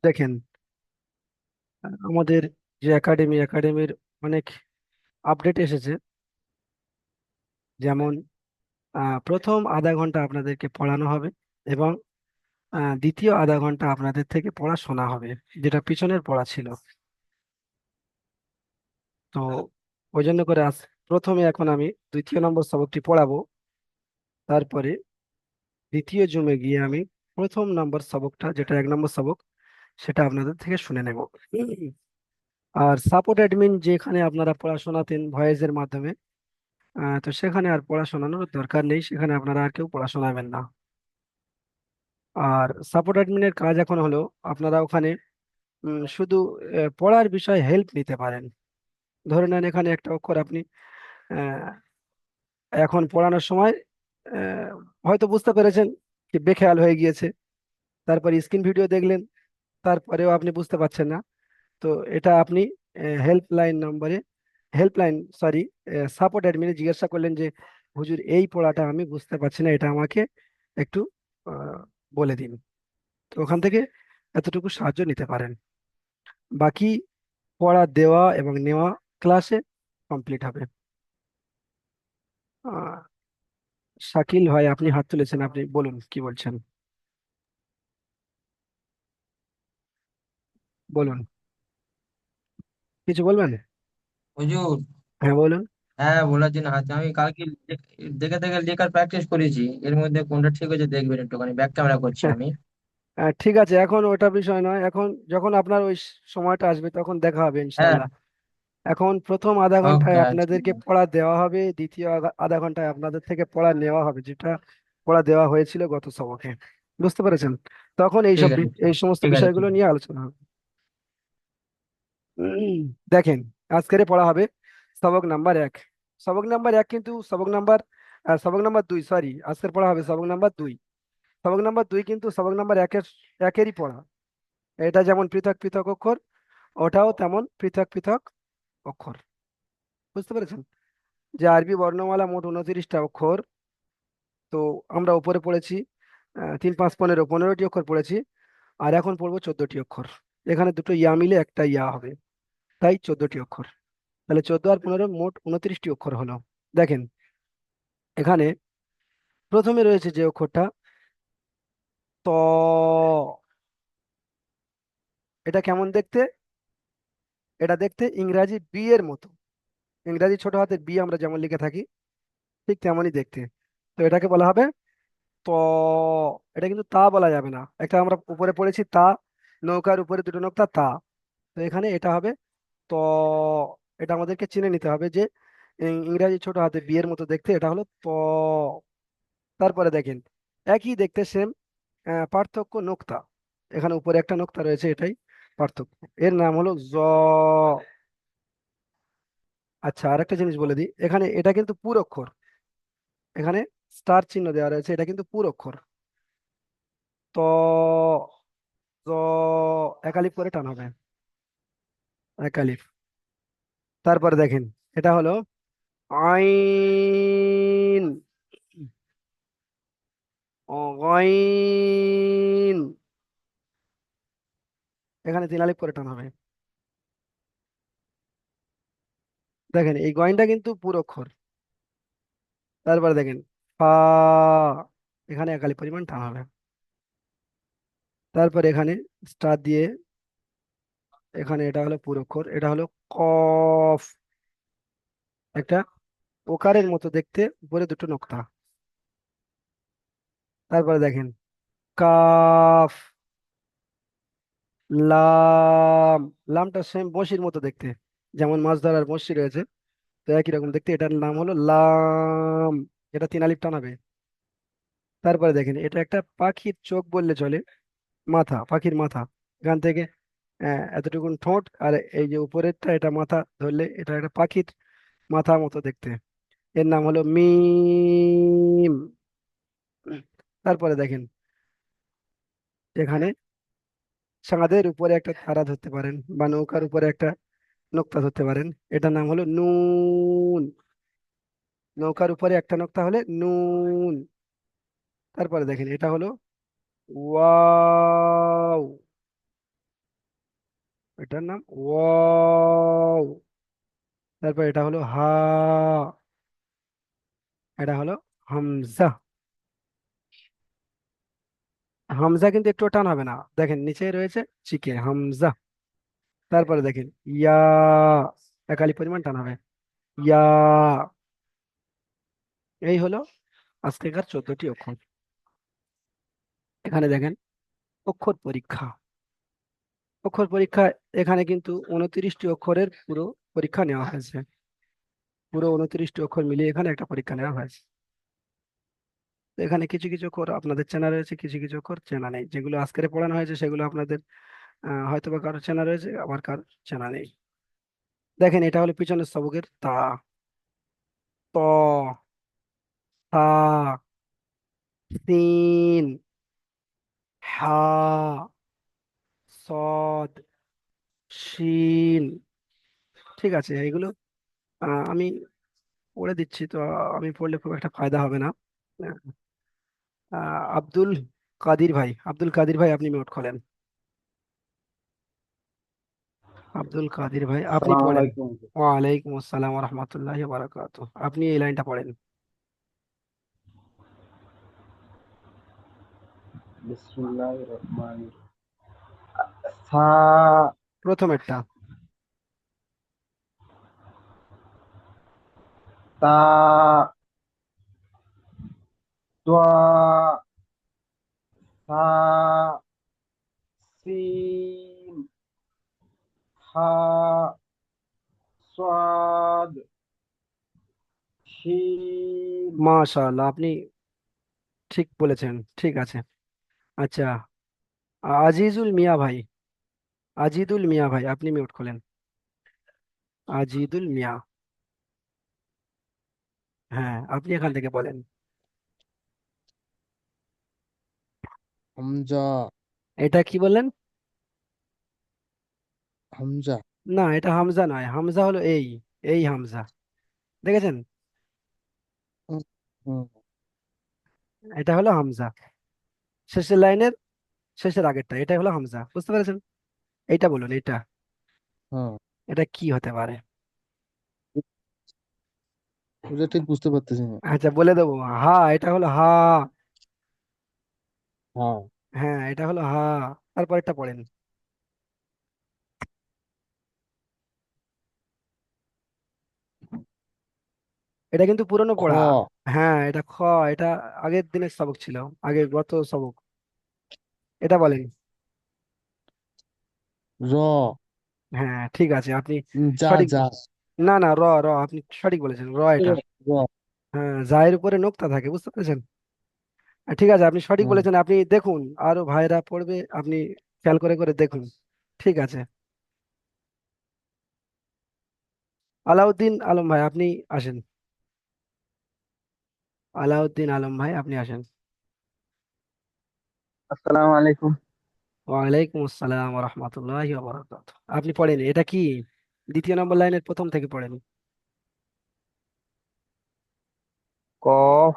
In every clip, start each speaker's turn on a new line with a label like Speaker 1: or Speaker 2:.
Speaker 1: দেখেন, আমাদের যে একাডেমির অনেক আপডেট এসেছে। যেমন প্রথম আধা ঘন্টা আপনাদেরকে পড়ানো হবে, এবং দ্বিতীয় আধা ঘন্টা আপনাদের থেকে পড়া শোনা হবে, যেটা পিছনের পড়া ছিল। তো ওই জন্য করে প্রথমে এখন আমি দ্বিতীয় নম্বর সবকটি পড়াবো। তারপরে দ্বিতীয় জুমে গিয়ে আমি প্রথম নম্বর সবকটা, যেটা 1 নম্বর সবক, সেটা আপনাদের থেকে শুনে নেব। আর সাপোর্ট অ্যাডমিন যেখানে আপনারা পড়াশোনাতেন ভয়েসের মাধ্যমে, তো সেখানে আর পড়াশোনানোর দরকার নেই, সেখানে আপনারা আর কেউ পড়াশোনাবেন না। আর সাপোর্ট অ্যাডমিনের কাজ এখন হলো, আপনারা ওখানে শুধু পড়ার বিষয়ে হেল্প নিতে পারেন। ধরে নেন এখানে একটা অক্ষর আপনি আহ, এখন পড়ানোর সময় আহ, হয়তো বুঝতে পেরেছেন কি বেখেয়াল হয়ে গিয়েছে, তারপর স্ক্রিন ভিডিও দেখলেন, তারপরেও আপনি বুঝতে পারছেন না। তো এটা আপনি হেল্পলাইন নম্বরে, হেল্পলাইন সরি সাপোর্ট অ্যাডমিনে জিজ্ঞাসা করলেন যে হুজুর এই পড়াটা আমি বুঝতে পারছি না, এটা আমাকে একটু আহ, বলে দিন। তো ওখান থেকে এতটুকু সাহায্য নিতে পারেন। বাকি পড়া দেওয়া এবং নেওয়া ক্লাসে কমপ্লিট হবে। আহ, শাকিল ভাই, আপনি হাত তুলেছেন, আপনি বলুন কি বলছেন, বলুন, কিছু বলবেন?
Speaker 2: হুজুর।
Speaker 1: হ্যাঁ বলুন।
Speaker 2: হ্যাঁ, বলার জন্য হাতে আমি কালকে দেখে দেখে লেখার প্র্যাকটিস করেছি। এর মধ্যে কোনটা ঠিক হয়েছে দেখবেন একটুখানি, ব্যাক ক্যামেরা করছি আমি।
Speaker 1: ঠিক আছে, এখন ওটা বিষয় নয়, এখন যখন আপনার ওই সময়টা আসবে তখন দেখা হবে
Speaker 2: হ্যাঁ।
Speaker 1: ইনশাল্লাহ। এখন প্রথম আধা ঘন্টায়
Speaker 2: ওকে, আচ্ছা।
Speaker 1: আপনাদেরকে পড়া দেওয়া হবে, দ্বিতীয় আধা ঘন্টায় আপনাদের থেকে পড়া নেওয়া হবে, যেটা পড়া দেওয়া হয়েছিল গত সবকে। বুঝতে পেরেছেন? তখন
Speaker 2: ঠিক আছে,
Speaker 1: এই সমস্ত
Speaker 2: ঠিক আছে, ঠিক
Speaker 1: বিষয়গুলো
Speaker 2: আছে।
Speaker 1: নিয়ে আলোচনা হবে। দেখেন, আজকের পড়া হবে সবক নাম্বার 1। সবক নাম্বার 1 কিন্তু সবক নাম্বার 2, সরি, আজকের পড়া হবে সবক নাম্বার 2। সবক নাম্বার 2 কিন্তু সবক নাম্বার 1 এরই পড়া। এটা যেমন পৃথক পৃথক অক্ষর, ওটাও তেমন পৃথক পৃথক অক্ষর। বুঝতে পেরেছেন? যে আরবি বর্ণমালা মোট 29টা অক্ষর। তো আমরা উপরে পড়েছি 3, 5, 15, 15টি অক্ষর পড়েছি। আর এখন পড়বো 14টি অক্ষর। এখানে দুটো ইয়া মিলে একটা ইয়া হবে, তাই 14টি অক্ষর। তাহলে 14 আর 15 মোট 29টি অক্ষর হলো। দেখেন, এখানে প্রথমে রয়েছে যে অক্ষরটা ত, এটা কেমন দেখতে? এটা দেখতে ইংরাজি বি এর মতো। ইংরাজি ছোট হাতের বি আমরা যেমন লিখে থাকি, ঠিক তেমনই দেখতে। তো এটাকে বলা হবে ত। এটা কিন্তু তা বলা যাবে না, একটা আমরা উপরে পড়েছি তা, নৌকার উপরে দুটো নোক্তা তা। তো এখানে এটা হবে ত। এটা আমাদেরকে চিনে নিতে হবে যে ইংরাজি ছোট হাতে বি এর মতো দেখতে, এটা হলো ত। তারপরে দেখেন, একই দেখতে সেম, পার্থক্য নোক্তা। এখানে উপরে একটা নোক্তা রয়েছে, এটাই পার্থক্য। এর নাম হলো জ। আচ্ছা, আরেকটা জিনিস বলে দিই, এখানে এটা কিন্তু পুর অক্ষর। এখানে স্টার চিহ্ন দেওয়া রয়েছে, এটা কিন্তু পুর অক্ষর। ত, জ, একালিপ করে টান হবে, একালিপ। তারপরে দেখেন, এটা হলো আইন, অগাইন। এখানে 3 আলিপ করে টান হবে। দেখেন এই গয়নটা কিন্তু পুরো অক্ষর। তারপরে দেখেন পা, এখানে 1 আলিপ পরিমাণ টান হবে। তারপরে এখানে স্টার দিয়ে, এখানে এটা হলো পুরো অক্ষর, এটা হলো কফ। একটা ওকারের মতো দেখতে, উপরে দুটো নোক্তা। তারপরে দেখেন কাফ, লাম। লামটা সেম বসির মতো দেখতে, যেমন মাছ ধরার বড়শি রয়েছে, তো একই রকম দেখতে, এটার নাম হলো লাম। এটা 3 আলিপ টানাবে। তারপরে দেখেন, এটা একটা পাখির চোখ বললে চলে, মাথা, পাখির মাথা। এখান থেকে এতটুকুন ঠোঁট, আর এই যে উপরেরটা এটা মাথা ধরলে এটা একটা পাখির মাথা মতো দেখতে। এর নাম হলো মিম। তারপরে দেখেন, এখানে চাঁদের উপরে একটা তারা ধরতে পারেন, বা নৌকার উপরে একটা নোক্তা ধরতে পারেন, এটার নাম হলো নুন। নৌকার উপরে একটা নোক্তা হলে নুন। তারপরে দেখেন, এটা হলো ওয়াও। এটার নাম ওয়াও। তারপর এটা হলো হা, এটা হলো হামজা। হামজা কিন্তু একটু টান হবে না, দেখেন নিচে রয়েছে চিকে হামজা। তারপরে দেখেন ইয়া, একালি পরিমাণ টান হবে, ইয়া। এই হলো আজকেকার 14টি অক্ষর। এখানে দেখেন অক্ষর পরীক্ষা। অক্ষর পরীক্ষা, এখানে কিন্তু 29টি অক্ষরের পুরো পরীক্ষা নেওয়া হয়েছে। পুরো 29টি অক্ষর মিলিয়ে এখানে একটা পরীক্ষা নেওয়া হয়েছে। তো এখানে কিছু কিছু অক্ষর আপনাদের চেনা রয়েছে, কিছু কিছু অক্ষর চেনা নেই। যেগুলো আজকের পড়ানো হয়েছে সেগুলো আপনাদের হয়তো বা কারো চেনা রয়েছে, আবার কারো চেনা নেই। দেখেন এটা হলো পিছনের স্তবকের তা, ত, থা, সিন, হা, সদ, শিন। ঠিক আছে, এগুলো আমি পড়ে দিচ্ছি তো। আমি পড়লে খুব একটা ফায়দা হবে না। আব্দুল কাদির ভাই, আব্দুল কাদির ভাই আপনি মিউট খোলেন। আব্দুল কাদির ভাই আপনি
Speaker 3: সালাম
Speaker 1: পড়েন।
Speaker 3: আলাইকুম।
Speaker 1: ওয়ালাইকুম আসসালাম রহমতুল্লাহ বারাকাতু। আপনি এই লাইনটা পড়েন,
Speaker 3: বিসমিল্লাহির রহমানির সা,
Speaker 1: প্রথমেরটা।
Speaker 3: তা, দোয়া, সা, সিন, হা, সাদ, শিন।
Speaker 1: মাশাআল্লাহ, আপনি ঠিক বলেছেন, ঠিক আছে। আচ্ছা, আজিজুল মিয়া ভাই, আজিদুল মিয়া ভাই আপনি মিউট খোলেন। আজিদুল মিয়া, হ্যাঁ আপনি এখান থেকে বলেন।
Speaker 4: হামজা।
Speaker 1: এটা কি বললেন?
Speaker 4: হামজা।
Speaker 1: না, এটা হামজা নয়, হামজা হলো এই, এই হামজা, দেখেছেন?
Speaker 4: হুম, হুম,
Speaker 1: এটা হলো হামজা, শেষের লাইনের শেষের আগেরটা, এটাই হলো হামজা, বুঝতে পেরেছেন? এইটা বলুন, এটা
Speaker 4: হ্যাঁ।
Speaker 1: এটা কি হতে পারে?
Speaker 4: ওটা ঠিক বুঝতে পারতেছি না।
Speaker 1: আচ্ছা বলে দেবো, হা, এটা হলো হা।
Speaker 4: হ্যাঁ।
Speaker 1: হ্যাঁ এটা হলো হা। তারপর এটা পড়েন। এটা কিন্তু পুরনো
Speaker 4: খ।
Speaker 1: পড়া। হ্যাঁ এটা খ, এটা আগের দিনের সবক ছিল, আগে গত সবক। এটা বলেন।
Speaker 4: র।
Speaker 1: হ্যাঁ ঠিক আছে, আপনি
Speaker 4: যা
Speaker 1: সঠিক।
Speaker 4: যা।
Speaker 1: না না, র, র আপনি সঠিক বলেছেন, র এটা।
Speaker 4: র।
Speaker 1: হ্যাঁ, জায়ের উপরে নোক্তা থাকে, বুঝতে পেরেছেন? ঠিক আছে, আপনি সঠিক
Speaker 4: হুম।
Speaker 1: বলেছেন। আপনি দেখুন, আরো ভাইরা পড়বে, আপনি খেয়াল করে করে দেখুন। ঠিক আছে, আলাউদ্দিন আলম ভাই আপনি আসেন। আলাউদ্দিন আলম ভাই আপনি আসেন।
Speaker 3: আসসালামু আলাইকুম।
Speaker 1: ওয়ালাইকুম আসসালাম রহমতুল্লাহি বারাকাতুহু। আপনি পড়েন, এটা কি? দ্বিতীয় নম্বর লাইনের প্রথম থেকে পড়েন।
Speaker 3: কফ,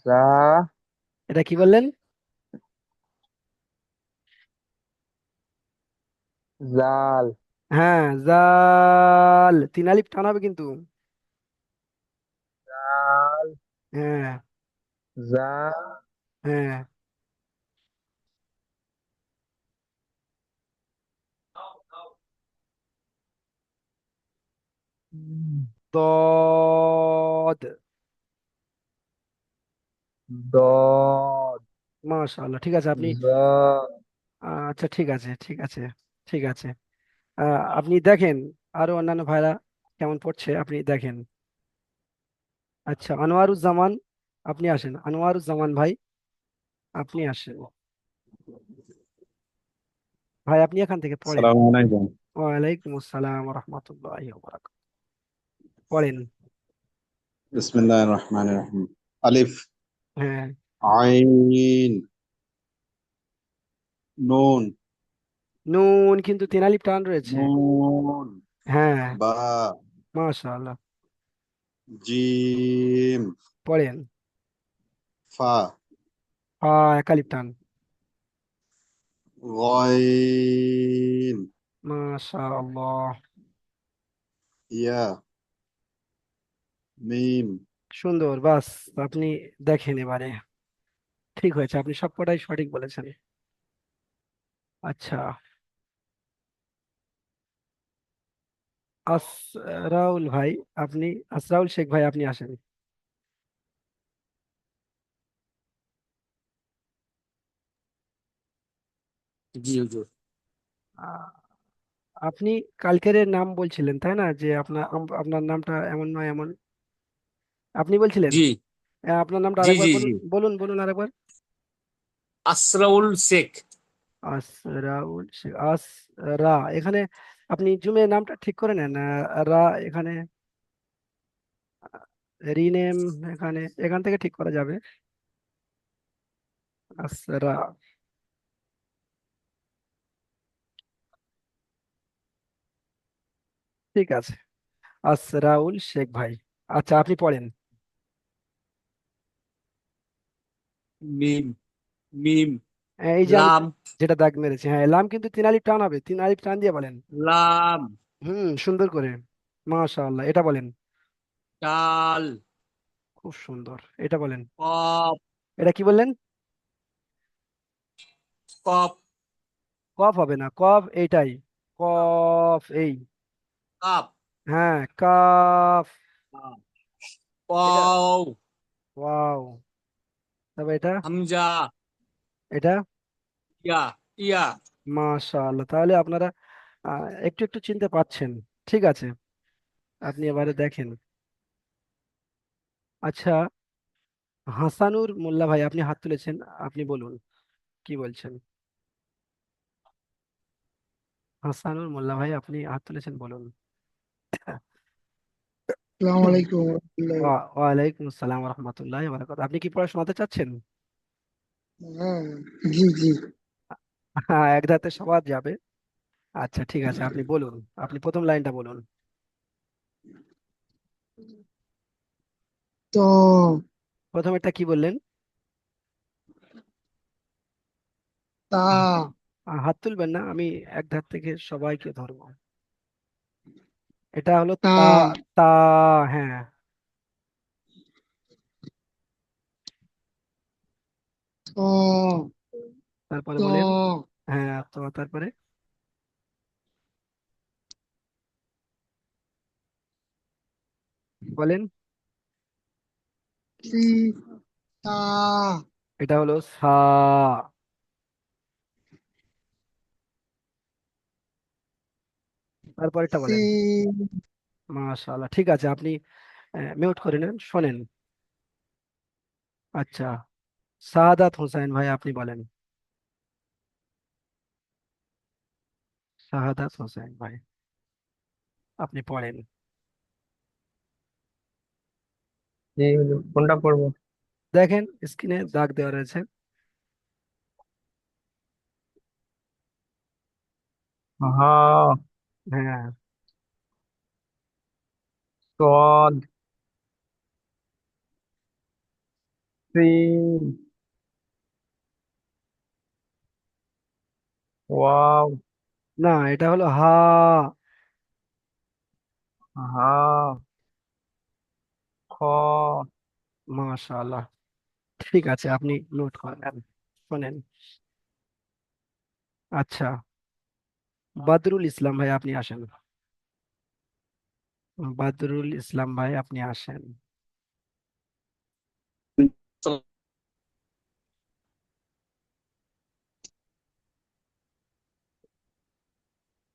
Speaker 3: জা,
Speaker 1: এটা কি বললেন?
Speaker 3: জাল,
Speaker 1: হ্যাঁ, জাল, তিন আলিফ টান হবে কিন্তু।
Speaker 3: জাল,
Speaker 1: হ্যাঁ,
Speaker 3: জা,
Speaker 1: হ্যাঁ, দদ।
Speaker 3: দদ,
Speaker 1: মাশাআল্লাহ, ঠিক আছে আপনি।
Speaker 3: জ।
Speaker 1: আচ্ছা ঠিক আছে, ঠিক আছে, ঠিক আছে। আপনি দেখেন আরো অন্যান্য ভাইরা কেমন পড়ছে, আপনি দেখেন। আচ্ছা, আনোয়ারুজ্জামান আপনি আসেন, আনোয়ারুজ্জামান ভাই আপনি আসেন। ভাই আপনি এখান থেকে পড়েন।
Speaker 5: আসসালামু আলাইকুম।
Speaker 1: ওয়ালাইকুম আসসালাম রহমতুল্লাহি বারাকাতুহু। পড়েন।
Speaker 5: বিসমিল্লাহির রহমানির রহিম। আলিফ,
Speaker 1: হ্যাঁ,
Speaker 5: আইন, নুন,
Speaker 1: নুন কিন্তু তিন আলিফ টান রয়েছে।
Speaker 5: নুন,
Speaker 1: হ্যাঁ,
Speaker 5: বা,
Speaker 1: মাশাআল্লাহ।
Speaker 5: জিম,
Speaker 1: পড়েন।
Speaker 5: ফা,
Speaker 1: একালিপ টান।
Speaker 5: غين
Speaker 1: মাশাআল্লাহ,
Speaker 5: يا ميم
Speaker 1: সুন্দর। বাস, আপনি দেখেন এবারে ঠিক হয়েছে, আপনি সবকটাই সঠিক বলেছেন। আচ্ছা, আসরাউল ভাই আপনি, আসরাউল শেখ ভাই আপনি আসেন।
Speaker 6: জি হুজুর।
Speaker 1: আহ, আপনি কালকের নাম বলছিলেন তাই না, যে আপনার নামটা এমন নয় এমন, আপনি বলছিলেন।
Speaker 6: জি
Speaker 1: আপনার নামটা
Speaker 6: জি
Speaker 1: আরেকবার
Speaker 6: জি জি।
Speaker 1: বলুন, বলুন বলুন আরেকবার।
Speaker 6: আসরাউল শেখ।
Speaker 1: আসরাউল শেখ, আসরা, এখানে আপনি জুমে নামটা ঠিক করে নেন। রা এখানে, রিনেম এখানে, এখান থেকে ঠিক করা যাবে। আসরা, ঠিক আছে, আসরাউল শেখ ভাই। আচ্ছা, আপনি পড়েন।
Speaker 6: মিম মিম
Speaker 1: এই যে আমি
Speaker 6: লাম
Speaker 1: যেটা দাগ মেরেছি, হ্যাঁ লাম, কিন্তু 3 আলিফ টান হবে, 3 আলিফ টান দিয়ে বলেন।
Speaker 6: লাম
Speaker 1: সুন্দর করে, মাশাআল্লাহ, এটা বলেন।
Speaker 6: ডাল
Speaker 1: খুব সুন্দর, এটা বলেন।
Speaker 6: কফ
Speaker 1: এটা কি বললেন?
Speaker 6: কফ
Speaker 1: কফ হবে না, কফ এইটাই, কফ এই,
Speaker 6: কাপ
Speaker 1: হ্যাঁ কাফ। এটা,
Speaker 6: ওয়াও
Speaker 1: ওয়াও, তবে এটা,
Speaker 6: হামজা
Speaker 1: এটা,
Speaker 6: ইয়া ইয়া।
Speaker 1: মাশাআল্লাহ, তাহলে আপনারা একটু একটু চিনতে পাচ্ছেন। ঠিক আছে, আপনি এবারে দেখেন। আচ্ছা, হাসানুর মোল্লা ভাই আপনি হাত তুলেছেন, আপনি বলুন কি বলছেন। হাসানুর মোল্লা ভাই আপনি হাত তুলেছেন, বলুন।
Speaker 7: আসসালামু আলাইকুম রহমতুল্লাহ।
Speaker 1: ওয়ালাইকুম আসসালাম রহমতুল্লাহ বারাকাত। আপনি কি পড়া শোনাতে চাচ্ছেন?
Speaker 7: হ্যাঁ, জি জি।
Speaker 1: হ্যাঁ, এক ধাতে সবার যাবে। আচ্ছা ঠিক আছে, আপনি বলুন, আপনি প্রথম লাইনটা বলুন।
Speaker 7: তো
Speaker 1: প্রথমেরটা কি বললেন?
Speaker 7: তা
Speaker 1: হাত তুলবেন না, আমি এক ধার থেকে সবাইকে ধরবো। এটা হলো
Speaker 7: তা
Speaker 1: তা, তা, হ্যাঁ।
Speaker 7: ত
Speaker 1: তারপরে বলেন,
Speaker 7: ত
Speaker 1: হ্যাঁ তো তারপরে বলেন।
Speaker 7: সি তা
Speaker 1: এটা হলো সা, তারপরেরটা বলেন।
Speaker 7: সিন
Speaker 1: মাশাআল্লাহ, ঠিক আছে, আপনি মিউট করে নেন, শোনেন। আচ্ছা, সাহাদাত হোসেন ভাই আপনি বলেন। শাহাদাত হোসেন ভাই আপনি পড়েন।
Speaker 2: জি হুজুর, কোনটা পড়বো?
Speaker 1: দেখেন স্ক্রিনে দাগ দেওয়া রয়েছে।
Speaker 2: হা
Speaker 1: হ্যাঁ,
Speaker 2: সদ সিন ওয়াও
Speaker 1: না এটা হলো হা।
Speaker 2: হা খ
Speaker 1: মাশাআল্লাহ, ঠিক আছে, আপনি নোট করেন, শোনেন। আচ্ছা, বদরুল ইসলাম ভাই আপনি আসেন। বদরুল ইসলাম ভাই আপনি আসেন।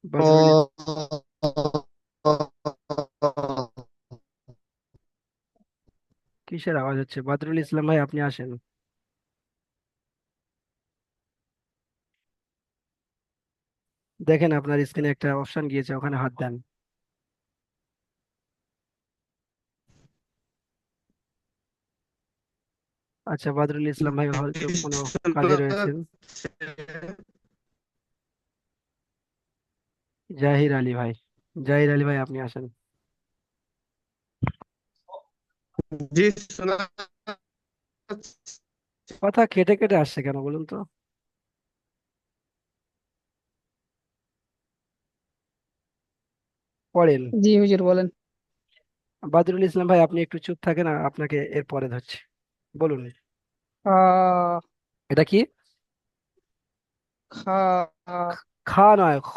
Speaker 1: বদরুল ইস- কিসের আওয়াজ হচ্ছে? বদরুল ইসলাম ভাই আপনি আসেন। দেখেন আপনার স্ক্রিনে একটা অপশন গিয়েছে, ওখানে হাত দেন। আচ্ছা, বদরুল ইসলাম ভাই হয়তো কোনো কাজে রয়েছেন। জাহির আলী ভাই, জাহির আলী ভাই আপনি আসেন।
Speaker 3: জি শোনা
Speaker 1: কথা কেটে কেটে আসছে কেন বলুন তো? পড়েন।
Speaker 8: জি হুজুর বলেন।
Speaker 1: বাদরুল ইসলাম ভাই, আপনি একটু চুপ থাকেন, আপনাকে এর পরে ধরছি। বলুন।
Speaker 8: আ
Speaker 1: এটা কি?
Speaker 8: খা
Speaker 1: খা নয়, খ।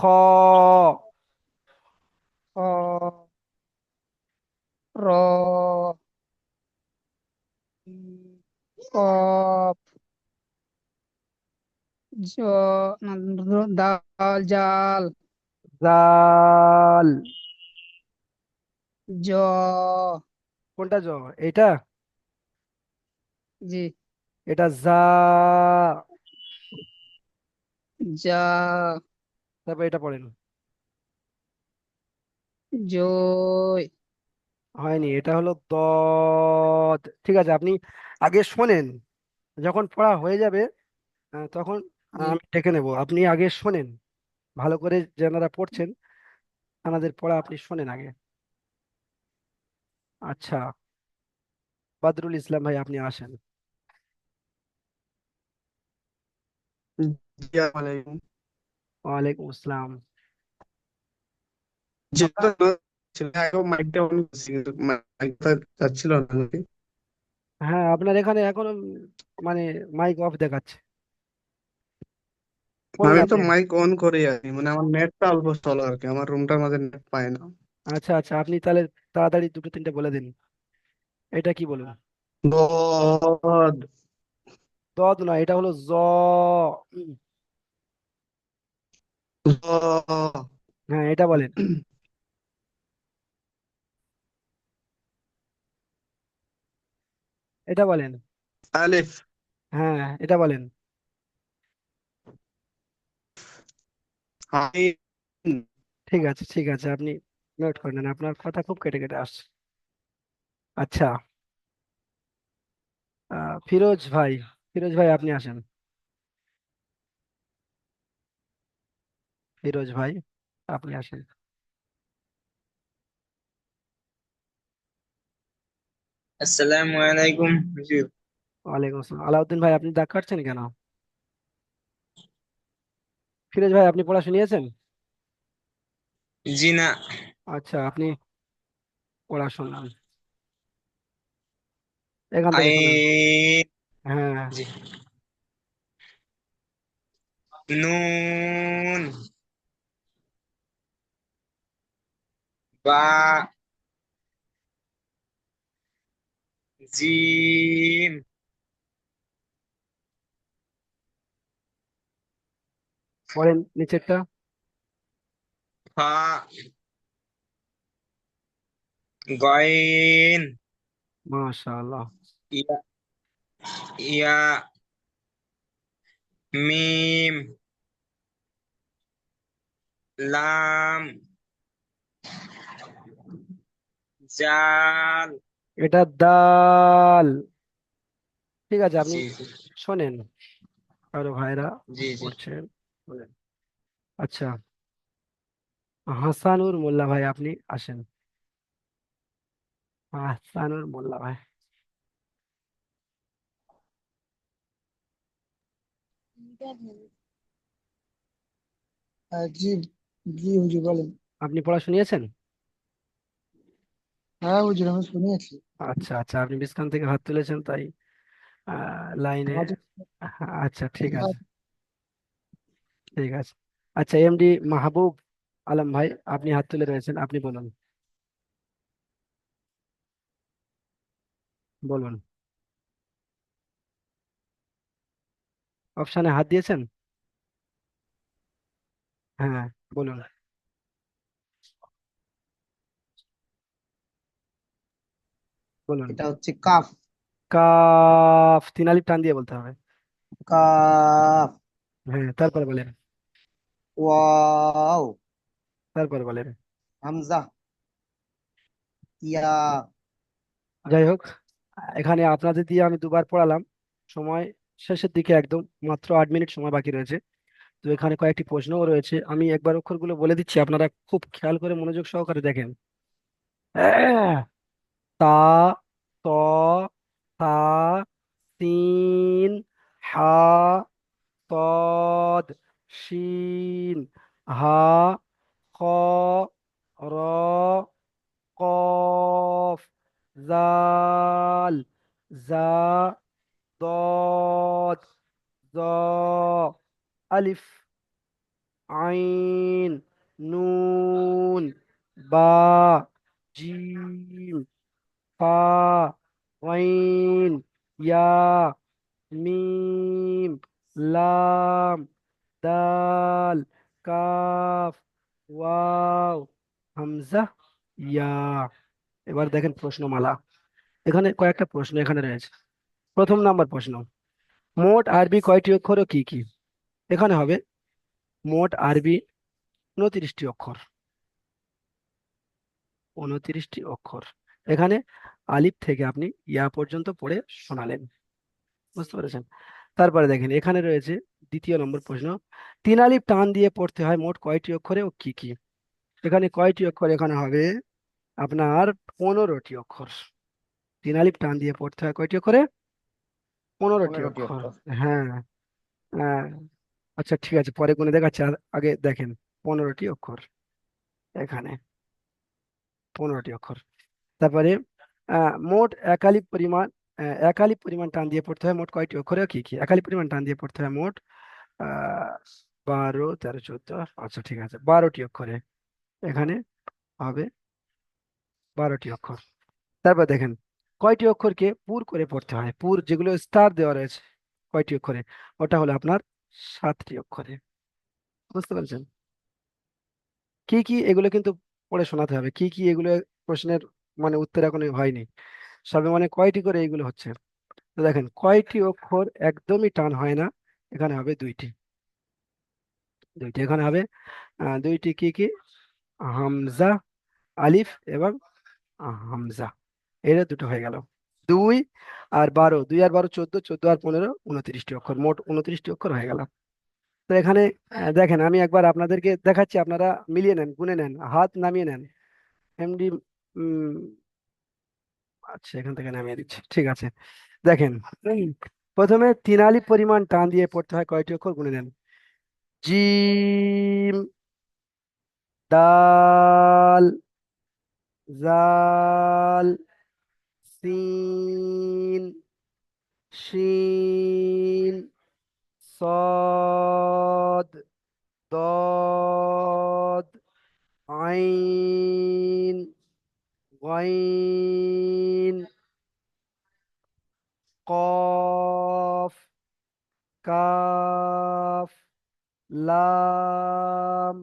Speaker 8: খ র কফ জ না, দাল জাল
Speaker 1: জাল।
Speaker 8: জ
Speaker 1: কোনটা জ? এটা?
Speaker 8: জি
Speaker 1: এটা যা।
Speaker 8: যা
Speaker 1: তারপর এটা পড়েন।
Speaker 8: জয়
Speaker 1: হয়নি, এটা হলো দদ। ঠিক আছে, আপনি আগে শোনেন, যখন পড়া হয়ে যাবে তখন
Speaker 8: জি
Speaker 1: আমি ডেকে নেব। আপনি আগে শোনেন ভালো করে, যারা পড়ছেন তাদের পড়া আপনি শোনেন আগে। আচ্ছা, বদরুল ইসলাম ভাই, আপনি আসেন।
Speaker 3: জি আসসালামাইকুম।
Speaker 1: ওয়ালাইকুম আসসালাম।
Speaker 3: যেটা ছিল এখন মাইকটা অন করছি কিন্তু মাইকটা যাচ্ছিল না নাকি?
Speaker 1: হ্যাঁ, আপনার এখানে এখনো মানে মাইক অফ দেখাচ্ছে। পড়ুন
Speaker 3: আমি তো
Speaker 1: আপনি।
Speaker 3: মাইক অন করে আছি, মানে আমার নেটটা অল্প চলো আর কি, আমার রুমটার মাঝে নেট পায় না।
Speaker 1: আচ্ছা আচ্ছা, আপনি তাহলে তাড়াতাড়ি দুটো তিনটে বলে দিন। এটা কি বলুন?
Speaker 3: দদ
Speaker 1: দদ নয়, এটা হলো জ। উম,
Speaker 3: জ
Speaker 1: হ্যাঁ, এটা বলেন। এটা বলেন।
Speaker 3: আলিফ
Speaker 1: হ্যাঁ, এটা বলেন।
Speaker 3: আইন
Speaker 1: ঠিক আছে ঠিক আছে, আপনি নোট করে নেন, আপনার কথা খুব কেটে কেটে আসছে। আচ্ছা, ফিরোজ ভাই, ফিরোজ ভাই আপনি আসেন। ফিরোজ ভাই আপনি আসেন।
Speaker 9: আসসালামু আলাইকুম হুজুর।
Speaker 1: ওয়ালাইকুম আসসালাম। আলাউদ্দিন ভাই, আপনি দাগ কাটছেন কেন? ফিরোজ ভাই, আপনি পড়া শুনিয়েছেন?
Speaker 9: জি না।
Speaker 1: আচ্ছা, আপনি পড়া শোনান, এখান থেকে শোনান।
Speaker 9: আইন
Speaker 1: হ্যাঁ।
Speaker 9: জি নুন বা জিম
Speaker 1: পড়েন নিচেরটা।
Speaker 9: ফা গইন
Speaker 1: মাশাআল্লাহ।
Speaker 9: ইয়া ইয়া মিম লাম জাল
Speaker 1: এটা দাল। ঠিক আছে, আপনি
Speaker 9: জি জি
Speaker 1: শোনেন, আরো ভাইরা
Speaker 9: জি জি।
Speaker 1: পড়ছেন, বলেন। আচ্ছা, হাসানুর মোল্লা ভাই আপনি আসেন। হাসানুর মোল্লা ভাই।
Speaker 7: জি জি হুজুর বলেন।
Speaker 1: আপনি পড়া শুনিয়েছেন?
Speaker 7: হ্যাঁ হুজুর আমি শুনিয়েছি।
Speaker 1: আচ্ছা আচ্ছা, আপনি বিস্কান থেকে হাত তুলেছেন তাই লাইনে।
Speaker 7: আওয়াজ
Speaker 1: আচ্ছা ঠিক আছে, ঠিক আছে। আচ্ছা, এমডি মাহবুব আলম ভাই, আপনি হাত তুলে রয়েছেন, আপনি বলুন। বলুন, অপশানে হাত দিয়েছেন? হ্যাঁ, বলুন বলুন।
Speaker 2: এটা হচ্ছে কাফ।
Speaker 1: কাফ, তিন আলিফ টান দিয়ে বলতে হবে।
Speaker 2: কাফ।
Speaker 1: হ্যাঁ, তারপর বলেন।
Speaker 2: ওয়াও।
Speaker 1: তারপর বলেন।
Speaker 2: হামজা। ইয়া।
Speaker 1: যাই হোক, এখানে আপনাদের দিয়ে আমি দুবার পড়ালাম, সময় শেষের দিকে একদম, মাত্র 8 মিনিট সময় বাকি রয়েছে। তো এখানে কয়েকটি প্রশ্নও রয়েছে, আমি একবার অক্ষরগুলো বলে দিচ্ছি, আপনারা খুব খেয়াল করে মনোযোগ সহকারে দেখেন। তা, ত, থা, সিন, হা, তদ, শিন, হা, খ, র, কফ, জাল, জা, দদ, জ, আলিফ, আইন, নুন, বা, জিম, ফা, ওয়াইন, ইয়া, মিম, লাম, দাল, কাফ, ওয়াও, হামজা, ইয়া। এবার দেখেন প্রশ্নমালা। এখানে কয়েকটা প্রশ্ন এখানে রয়েছে। প্রথম নাম্বার প্রশ্ন, মোট আরবি কয়টি অক্ষর ও কি কি? এখানে হবে মোট আরবি 29টি অক্ষর, 29টি অক্ষর। এখানে আলিফ থেকে আপনি ইয়া পর্যন্ত পড়ে শোনালেন, বুঝতে পেরেছেন? তারপরে দেখেন এখানে রয়েছে দ্বিতীয় নম্বর প্রশ্ন, তিন আলিফ টান দিয়ে পড়তে হয় মোট কয়টি অক্ষরে ও কি কি? এখানে কয়টি অক্ষর? এখানে হবে আপনার 15টি অক্ষর। তিন আলিফ টান দিয়ে পড়তে হয় কয়টি অক্ষরে? 15টি
Speaker 4: 15টি
Speaker 1: অক্ষর।
Speaker 4: অক্ষর।
Speaker 1: হ্যাঁ, হ্যাঁ। আচ্ছা ঠিক আছে, পরে গুনে দেখাচ্ছি, আর আগে দেখেন 15টি অক্ষর, এখানে 15টি অক্ষর। তারপরে মোট একালি পরিমাণ, একালি পরিমাণ টান দিয়ে পড়তে হয় মোট কয়টি অক্ষরে ও কি কি? একালি পরিমাণ টান দিয়ে পড়তে হয় মোট 12, 13, 14, আচ্ছা ঠিক আছে, 12টি অক্ষরে। এখানে হবে 12টি অক্ষর। তারপর দেখেন কয়টি অক্ষরকে পুর করে পড়তে হয়? পুর যেগুলো স্টার দেওয়া রয়েছে কয়টি অক্ষরে? ওটা হলো আপনার 7টি অক্ষরে, বুঝতে পেরেছেন? কি কি এগুলো কিন্তু পড়ে শোনাতে হবে, কি কি এগুলো প্রশ্নের মানে উত্তর এখনো হয়নি, সবে মানে কয়টি করে এইগুলো হচ্ছে। তো দেখেন কয়টি অক্ষর একদমই টান হয় না? এখানে হবে দুইটি, দুইটি। এখানে হবে দুইটি, কি কি? হামজা, আলিফ এবং হামজা, এরা দুটো হয়ে গেল। 2 আর 12, 2 আর 12 14, 14 আর 15 29টি অক্ষর, মোট 29টি অক্ষর হয়ে গেল। তো এখানে দেখেন আমি একবার আপনাদেরকে দেখাচ্ছি, আপনারা মিলিয়ে নেন, গুনে নেন, হাত নামিয়ে নেন। এমডি, আচ্ছা এখান থেকে নামিয়ে দিচ্ছি, ঠিক আছে। দেখেন প্রথমে তিন আলিফ পরিমাণ টান দিয়ে পড়তে হয় কয়টি অক্ষর? গুনে নেন। জিম, দাল, জাল, সিন, শিন, صاد، ضاد، عين، غين، قاف، কাফ, লাম,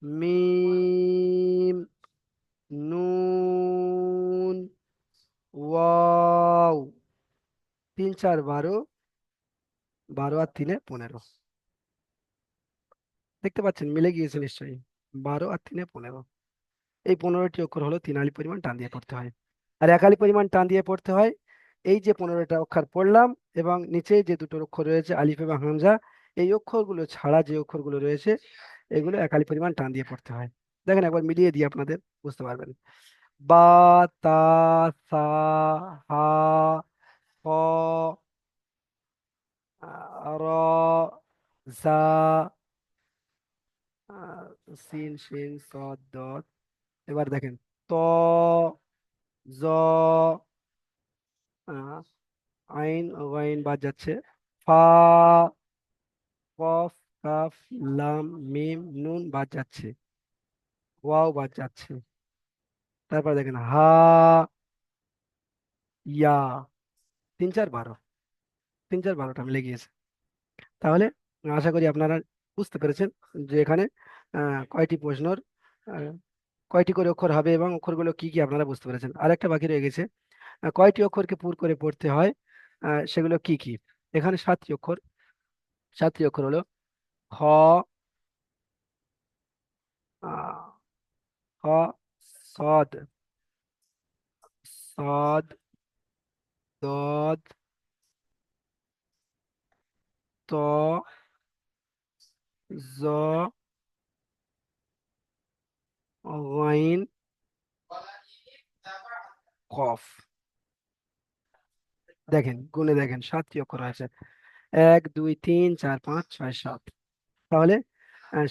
Speaker 1: মিম, নুন, ওয়াও। 3, 4, 12, 12 আর 3, 15। দেখতে পাচ্ছেন মিলে গিয়েছে নিশ্চয়ই, 12 আর 3, 15। এই 15টি অক্ষর হলো তিন আলি পরিমাণ টান দিয়ে পড়তে হয়। আর এক আলি পরিমাণ টান দিয়ে পড়তে হয় এই যে 15টা অক্ষর পড়লাম, এবং নিচে যে দুটো অক্ষর রয়েছে আলিফ এবং হামজা, এই অক্ষরগুলো ছাড়া যে অক্ষরগুলো রয়েছে এগুলো এক আলি পরিমাণ টান দিয়ে পড়তে হয়। দেখেন একবার মিলিয়ে দিয়ে আপনাদের বুঝতে পারবেন। বা, তা, সা, হা, খ, র, জা, সিন, শিন, সদ, দদ। এবার দেখেন ত, জ, আহ, আইন, গাইন বাদ যাচ্ছে, ফা, কফ, কাফ, লাম, মিম, নুন বাদ যাচ্ছে, ওয়াও বাদ যাচ্ছে। তারপর দেখেন হা, ইয়া। 3, 4, 12, 3, 4, 12টা মিলে গিয়েছে। তাহলে আশা করি আপনারা বুঝতে পেরেছেন যে এখানে কয়টি প্রশ্নর আহ, কয়টি করে অক্ষর হবে এবং অক্ষরগুলো কি কি আপনারা বুঝতে পেরেছেন। আরেকটা বাকি রয়ে গেছে, কয়টি অক্ষরকে পুর করে পড়তে হয়, সেগুলো কি কি? এখানে 7টি অক্ষর, 7টি অক্ষর হলো খ, আহ, খ, সদ, সদ, দদ, ত, জ, গাইন, কফ। দেখেন গুনে দেখেন 7টি অক্ষর আছে, 1, 2, 3, 4, 5, 6, 7। তাহলে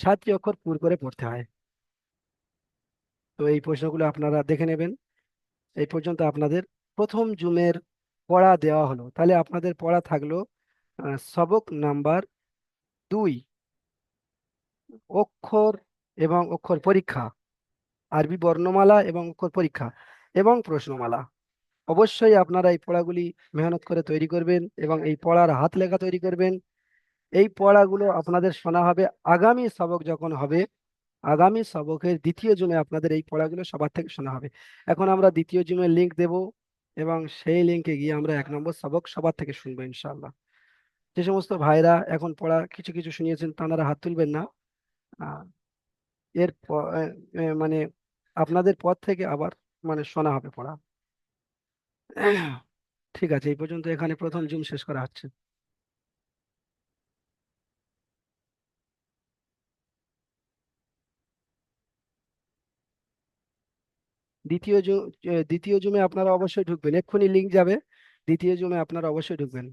Speaker 1: 7টি অক্ষর পুর করে পড়তে হয়। তো এই প্রশ্নগুলো আপনারা দেখে নেবেন। এই পর্যন্ত আপনাদের প্রথম জুমের পড়া দেওয়া হলো। তাহলে আপনাদের পড়া থাকলো সবক নাম্বার 2, অক্ষর এবং অক্ষর পরীক্ষা, আরবি বর্ণমালা এবং অক্ষর পরীক্ষা এবং প্রশ্নমালা। অবশ্যই আপনারা এই পড়াগুলি মেহনত করে তৈরি করবেন এবং এই পড়ার হাত লেখা তৈরি করবেন। এই পড়াগুলো আপনাদের শোনা হবে আগামী সবক যখন হবে, আগামী সবকের দ্বিতীয় জুমে আপনাদের এই পড়াগুলো সবার থেকে শোনা হবে। এখন আমরা দ্বিতীয় জুমের লিংক দেব এবং সেই লিংকে গিয়ে আমরা 1 নম্বর সবক সবার থেকে শুনবো ইনশাআল্লাহ। যে সমস্ত ভাইরা এখন পড়া কিছু কিছু শুনিয়েছেন তারা হাত তুলবেন না। আহ, এর মানে আপনাদের পর থেকে আবার মানে শোনা হবে পড়া। ঠিক আছে, এই পর্যন্ত এখানে প্রথম জুম শেষ করা হচ্ছে। দ্বিতীয় জুমে আপনারা অবশ্যই ঢুকবেন, এক্ষুনি লিংক যাবে, দ্বিতীয় জুমে আপনারা অবশ্যই ঢুকবেন।